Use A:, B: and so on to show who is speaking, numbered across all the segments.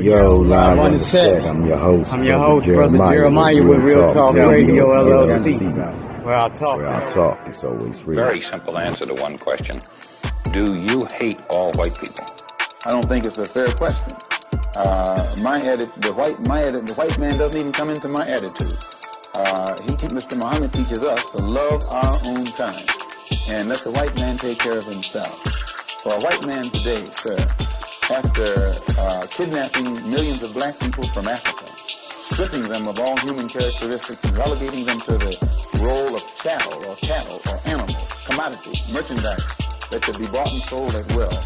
A: yo, live on the set. I'm your host, Brother Jeremiah with Real Talk Radio LLC. Where I talk is always real.
B: Very simple answer to one question. Do you hate all white people?
C: I don't think it's a fair question. The white man doesn't even come into my attitude. Mr. Muhammad teaches us to love our own kind and let the white man take care of himself. For a white man today, sir, after kidnapping millions of black people from Africa, stripping them of all human characteristics and relegating them to the role of cattle or animals, commodities, merchandise that could be bought and sold at will.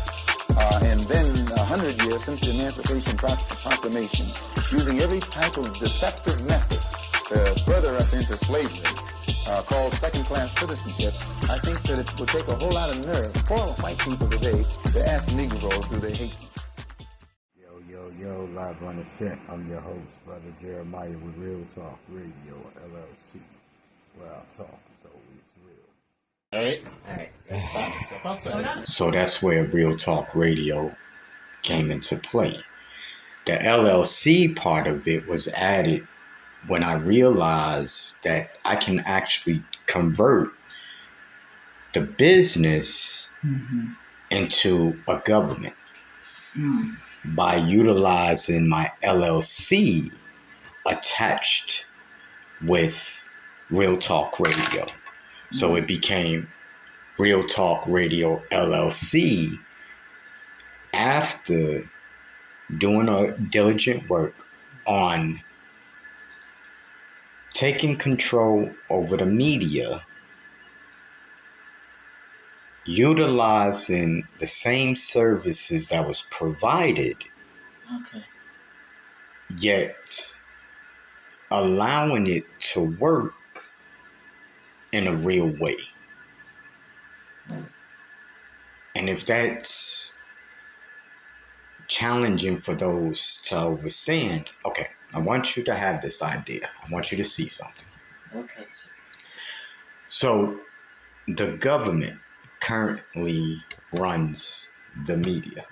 C: And then 100 years since the Emancipation Proclamation, using every type of deceptive method to further us into slavery, called second-class citizenship, I think that it would take a whole lot of nerve for white people today to ask Negroes, do they hate me?
A: Yo, live on the set. I'm your host, Brother Jeremiah with Real Talk Radio LLC, where I talk is always real.
D: All right. So that's where Real Talk Radio came into play. The LLC part of it was added when I realized that I can actually convert the business into a government by utilizing my LLC attached with Real Talk Radio. So it became Real Talk Radio LLC after doing a diligent work on taking control over the media, utilizing the same services that was provided, yet allowing it to work in a real way. And if that's challenging for those to understand, okay, I want you to have this idea. I want you to see something.
E: Okay.
D: So the government currently runs the media.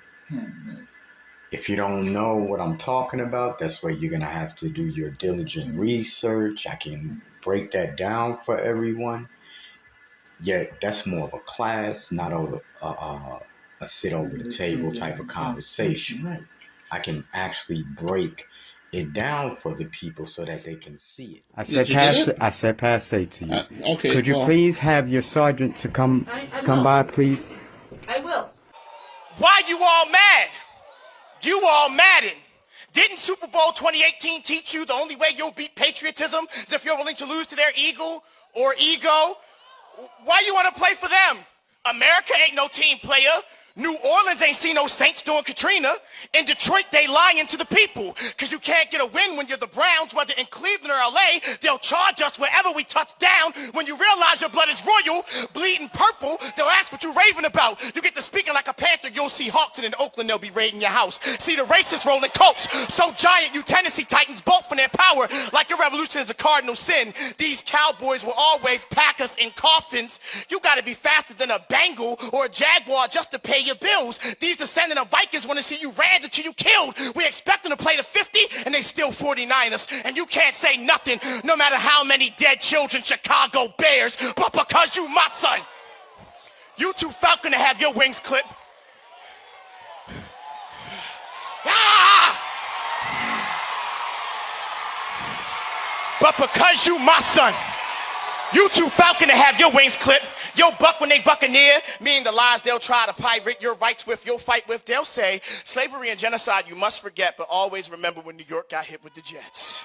D: If you don't know what I'm talking about, that's where you're going to have to do your diligent research. I can break that down for everyone. Yet that's more of a class, not a sit over the table type of conversation.
E: Right.
D: I can actually break it down for the people so that they can see it.
A: I said passe to you.
F: Okay.
A: Could you please have your sergeant to come by, please?
E: I will.
G: Why you all mad? You all maddened. Didn't Super Bowl 2018 teach you the only way you'll beat patriotism is if you're willing to lose to their ego? Why you want to play for them? America ain't no team player. New Orleans ain't seen no Saints doing Katrina. In Detroit, they lying to the people. Because you can't get a win when you're the Browns, whether in Cleveland or LA. They'll charge us wherever we touch down. When you realize your blood is royal, bleeding purple, they'll ask what you raving about. You get to speaking like a panther, you'll see Hawks, and in Oakland, they'll be raiding your house. See the racists rolling coats. So giant, you Tennessee Titans bolt from their power. Like your revolution is a cardinal sin. These cowboys will always pack us in coffins. You got to be faster than a Bengal or a Jaguar just to pay your bills. These descendant of Vikings want to see you ran until you killed. We expect them to play the 50 and they still 49ers. And you can't say nothing no matter how many dead children Chicago Bears. But because you my son, you too falcon to have your wings clipped. But because you my son, you too falcon to have your wings clipped. Yo buck when they buccaneer, meaning the lies they'll try to pirate your rights with, you'll fight with. They'll say, slavery and genocide you must forget, but always remember when New York got hit with the Jets.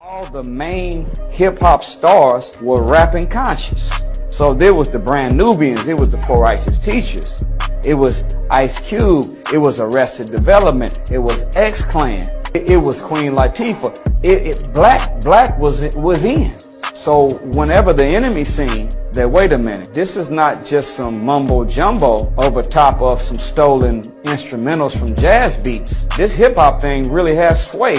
H: All the main hip-hop stars were rapping conscious. So there was the Brand Nubians, it was the Poor Righteous Teachers, it was Ice Cube, it was Arrested Development, it was X-Clan, it was Queen Latifah. Black was in. So whenever the enemy seen that, wait a minute, this is not just some mumbo jumbo over top of some stolen instrumentals from jazz beats. This hip hop thing really has sway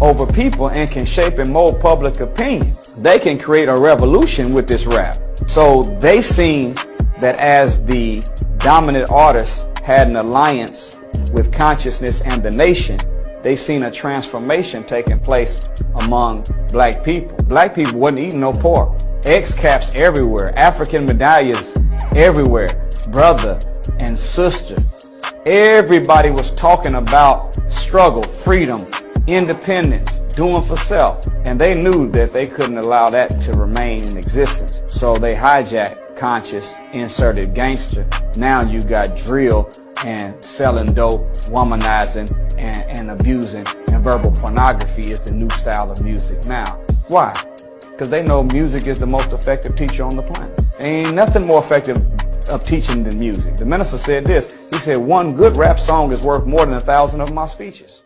H: over people and can shape and mold public opinion. They can create a revolution with this rap. So they seen that as the dominant artist had an alliance with consciousness and the nation, they seen a transformation taking place among black people. Black people wasn't eating no pork. X caps everywhere, African medallions everywhere, brother and sister. Everybody was talking about struggle, freedom, independence, doing for self. And they knew that they couldn't allow that to remain in existence. So they hijacked conscious, inserted gangster. Now you got drill and selling dope, womanizing and abusing, and verbal pornography is the new style of music now. Why? Because they know music is the most effective teacher on the planet. There ain't nothing more effective of teaching than music. The minister said this. He said, one good rap song is worth more than 1,000 of my speeches.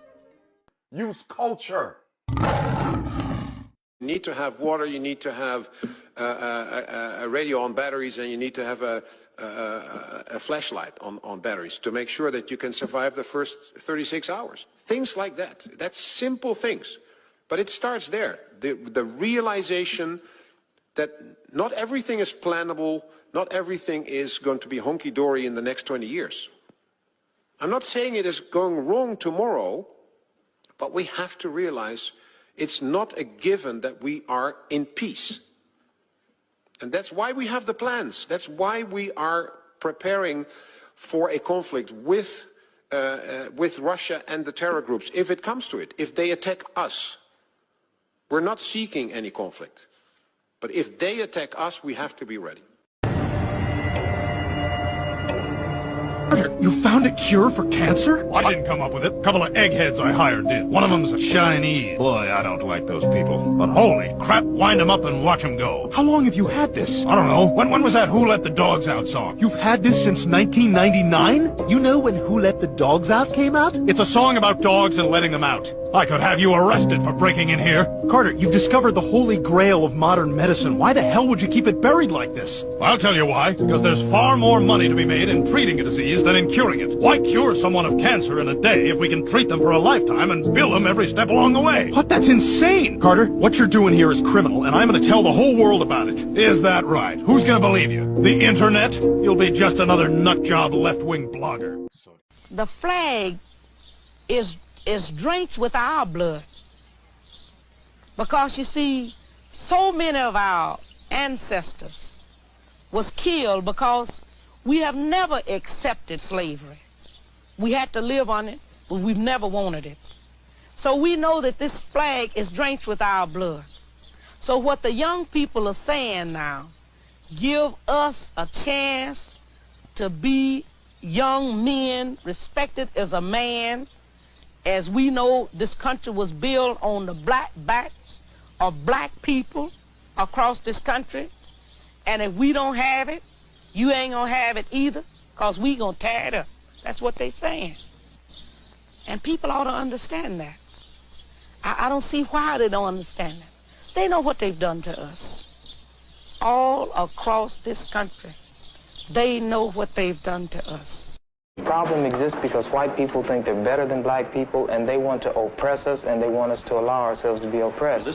A: Use culture.
E: You need to have water, you need to have a radio on batteries, and you need to have a flashlight on batteries to make sure that you can survive the first 36 hours. Things like that. That's simple things. But it starts there. The realization that not everything is plannable, not everything is going to be honky-dory in the next 20 years. I'm not saying it is going wrong tomorrow, but we have to realize it's not a given that we are in peace. And that's why we have the plans. That's why we are preparing for a conflict with Russia and the terror groups, if it comes to it, if they attack us. We're not seeking any conflict. But if they attack us, we have to be ready.
F: You found a cure for cancer? I didn't come up with it. A couple of eggheads I hired did. One of them's a Chinese. Boy, I don't like those people. But holy crap, wind them up and watch them go. How long have you had this? I don't know. When was that Who Let the Dogs Out song? You've had this since 1999? You know when Who Let the Dogs Out came out? It's a song about dogs and letting them out. I could have you arrested for breaking in here. Carter, you've discovered the holy grail of modern medicine. Why the hell would you keep it buried like this? I'll tell you why. Because there's far more money to be made in treating a disease than in curing it. Why cure someone of cancer in a day if we can treat them for a lifetime and bill them every step along the way? What? That's insane! Carter, what you're doing here is criminal, and I'm going to tell the whole world about it. Is that right? Who's going to believe you? The internet? You'll be just another nutjob left-wing blogger.
I: The flag is drenched with our blood. Because you see, so many of our ancestors was killed because we have never accepted slavery. We had to live on it, but we've never wanted it. So we know that this flag is drenched with our blood. So what the young people are saying now, give us a chance to be young men, respected as a man. As we know, this country was built on the black backs of black people across this country. And if we don't have it, you ain't gonna have it either, because we gonna tear it up. That's what they saying. And people ought to understand that. I don't see why they don't understand that. They know what they've done to us. All across this country, they know what they've done to us.
J: The problem exists because white people think they're better than black people, and they want to oppress us, and they want us to allow ourselves to be oppressed.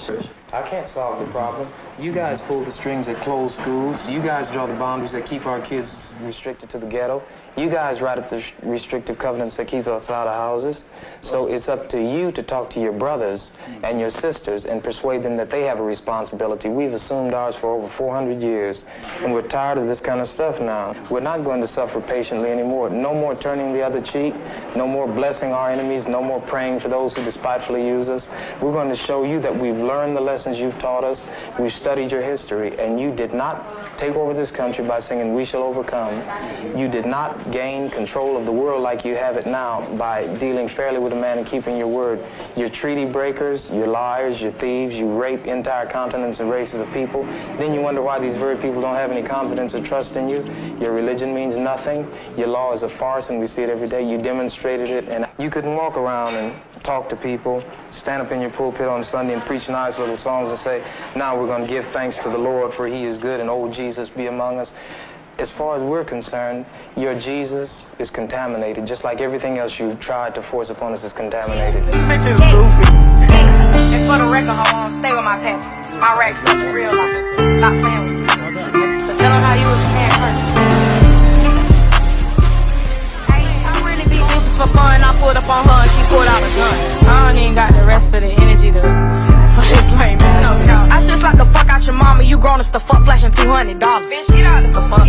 J: I can't solve the problem. You guys pull the strings that close schools. You guys draw the boundaries that keep our kids restricted to the ghetto. You guys write up the restrictive covenants that keep us out of houses. So it's up to you to talk to your brothers and your sisters and persuade them that they have a responsibility. We've assumed ours for over 400 years, and we're tired of this kind of stuff now. We're not going to suffer patiently anymore. No more turning the other cheek, no more blessing our enemies, no more praying for those who despitefully use us. We're going to show you that we've learned the lessons you've taught us. We've studied your history, and you did not take over this country by singing "We Shall Overcome." You did not gain control of the world like you have it now by dealing fairly with a man and keeping your word. You're treaty breakers, you're liars, you're thieves, you rape entire continents and races of people. Then you wonder why these very people don't have any confidence or trust in you. Your religion means nothing. Your law is a farce, and we see it every day. You demonstrated it, and you couldn't walk around and talk to people, stand up in your pulpit on Sunday and preach nice little songs and say, now we're going to give thanks to the Lord for he is good and old Jesus be among us. As far as we're concerned, your Jesus is contaminated, just like everything else you tried to force upon us is contaminated.
K: This bitch is goofy. And for the record, hold on, stay with my pappy. My rack stuff in real life. Stop playing with me. So tell them how you was a bad person. I really be bitches for fun. I pulled up on her and she pulled out a gun. I don't even got the rest of the energy to for this lame ass. I should slap the fuck out your mama. You grown as the fuck flashing $200. Bitch, get out the fuck.